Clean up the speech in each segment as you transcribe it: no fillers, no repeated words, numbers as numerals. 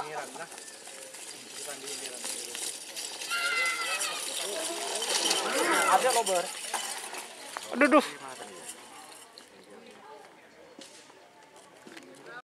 Miranda. Bukan di Miranda. Ada kober. Aduh.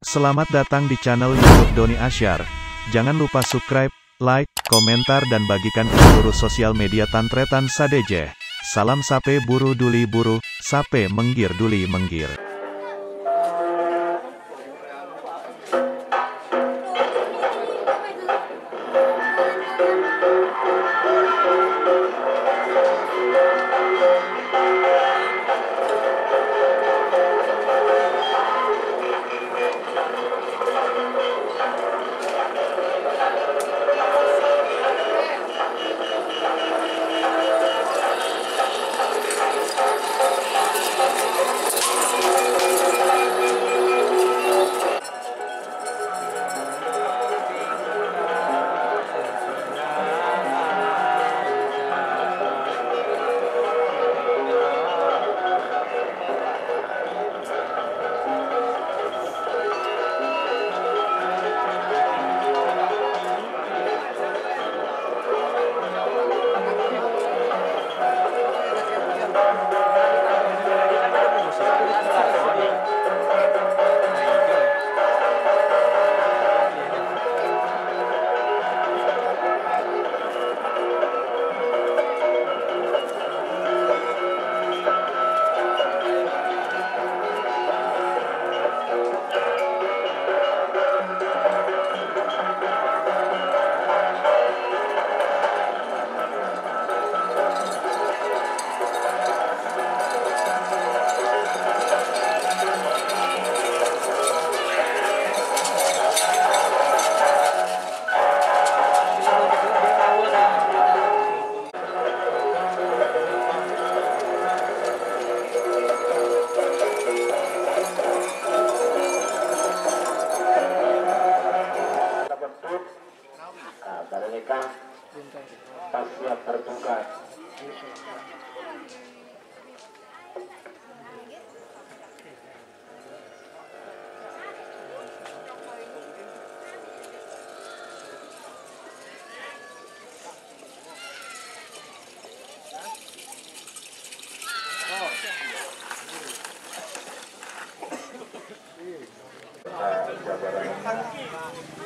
Selamat datang di channel YouTube Doni Asyar. Jangan lupa subscribe, like, komentar dan bagikan ke seluruh sosial media Tantretan Sadeje. Salam sape buru duli buru, sape menggir duli menggir. Pas siap bertugas.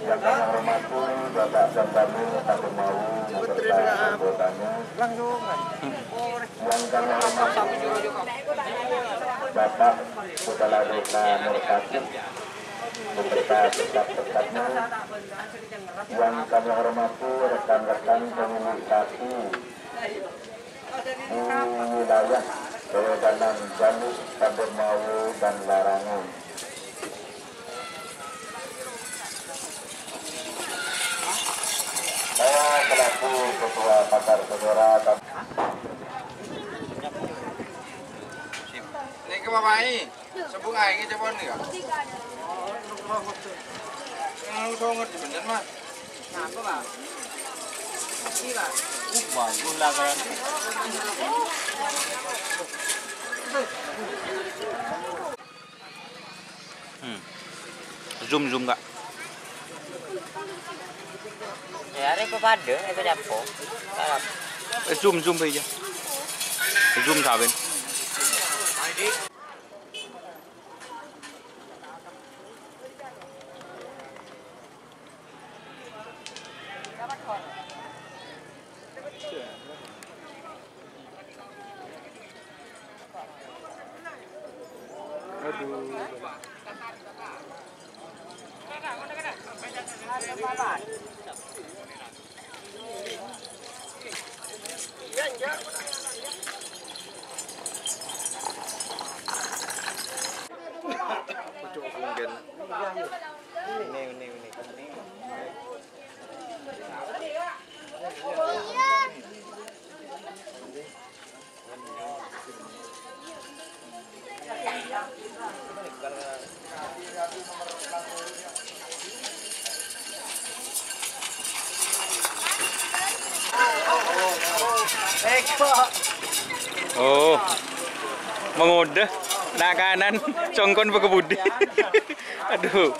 Yang kami hormati Bapak Jambanul Tadu Mau beserta anggotanya. Yang kami hormati Bapak Kepala Desa Nurkatib beserta tetap-tetapnya. Yang kami hormati rekan-rekan komunikasi di wilayah Wedanan Janus, Tadu Mau dan Larangan. Saya selaku Ketua Pasar Saudara. Ini ke bapak ini, sebung air ini cepon nih kak. Lu tau ngerti bener mas? Kenapa bang? Gila. Bagus lah kan. Zoom kak. Ya, ini pada itu japo. Zoom aja. Zoom saben. Oh, mengodah nak kanan congkon bekebudi. Aduh.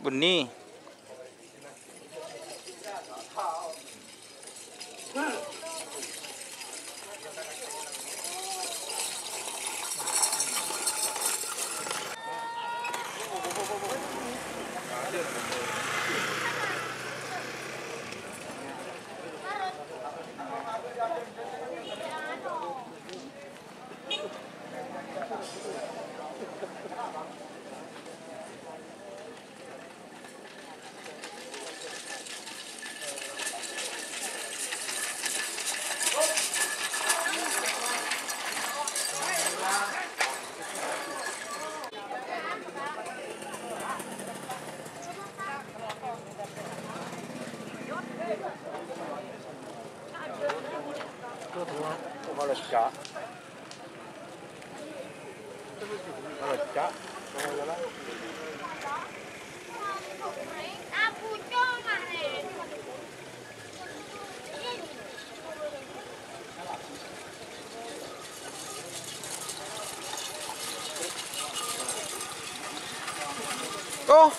benih. Melecak. Melecak. Oh.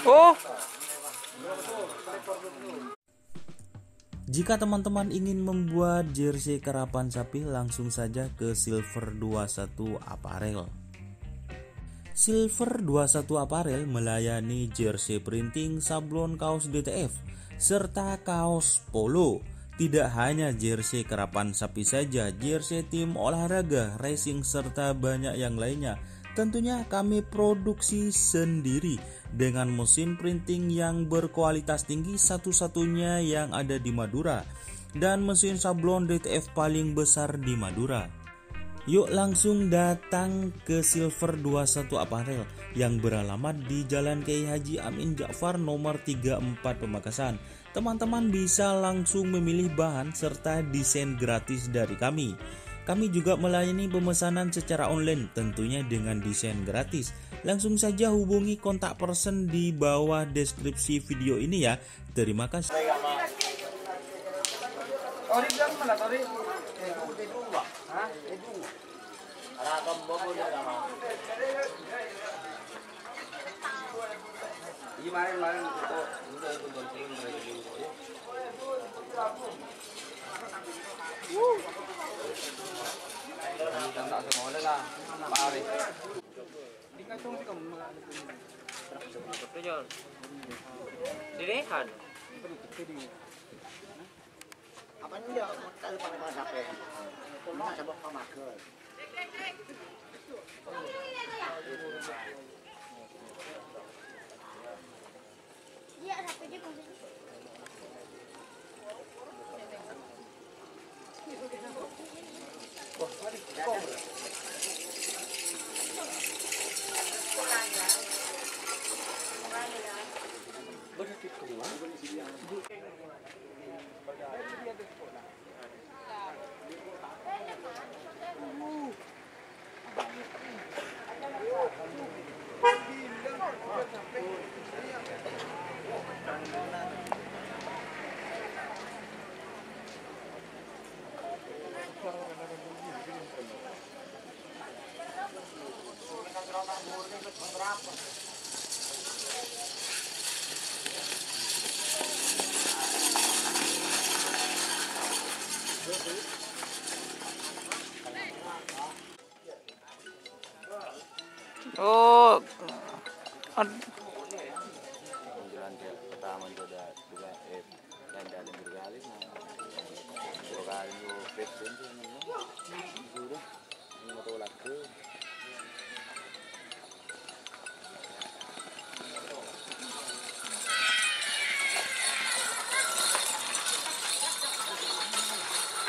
Oh. Jika teman-teman ingin membuat jersey karapan sapi, langsung saja ke Silver 21 Apparel. Silver 21 Apparel melayani jersey printing, sablon kaos DTF, serta kaos polo. Tidak hanya jersey karapan sapi saja, jersey tim olahraga, racing, serta banyak yang lainnya. Tentunya kami produksi sendiri dengan mesin printing yang berkualitas tinggi, satu-satunya yang ada di Madura, dan mesin sablon DTF paling besar di Madura. Yuk langsung datang ke Silver 21 Apparel yang beralamat di Jalan Kiai Haji Amin Ja'far nomor 34 Pamekasan. Teman-teman bisa langsung memilih bahan serta desain gratis dari kami. Kami juga melayani pemesanan secara online, tentunya dengan desain gratis. Langsung saja hubungi kontak person di bawah deskripsi video ini ya. Terima kasih. Tori bilang mana Tori? Kemarin Direhan. Apa ini dia kalau pakai masak ya? Cuma sabuk pemakai. Iya, sampai dia posisi.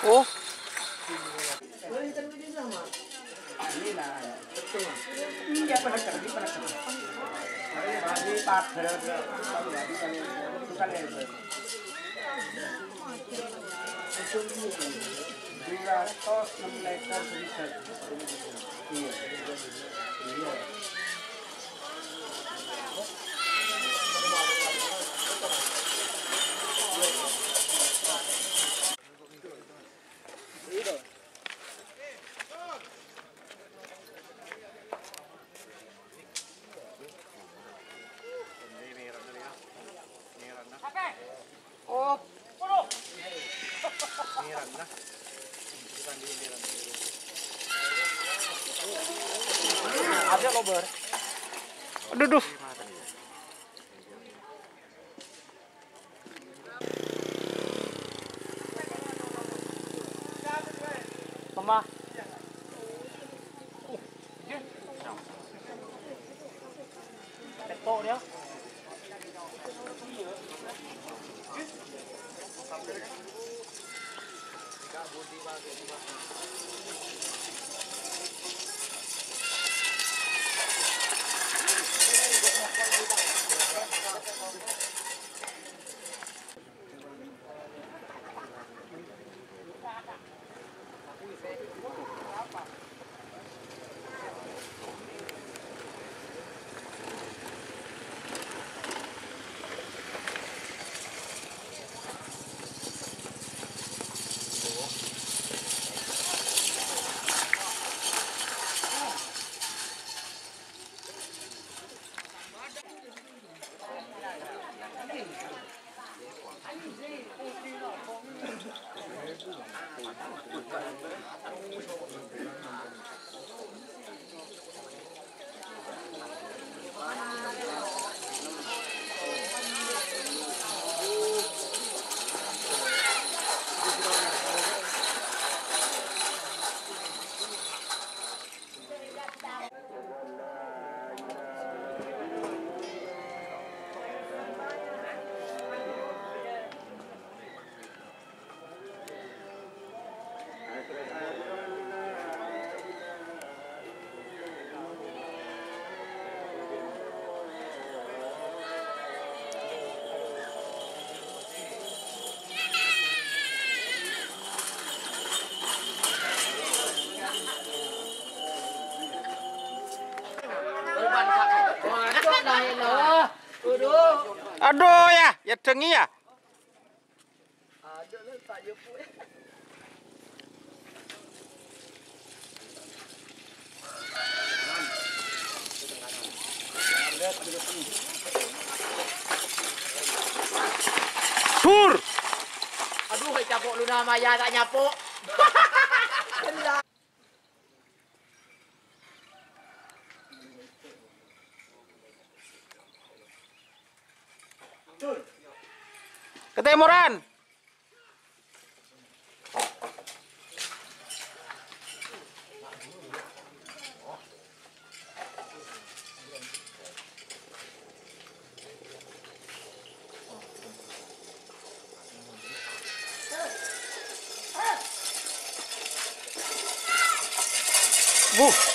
Oh. Ada lober. Aduh. Mama. Tetok dia. Aduh ya dengi ya. Sur. Aduh, capok Luna Maya tak nyapuk. Ketimuran. Bu.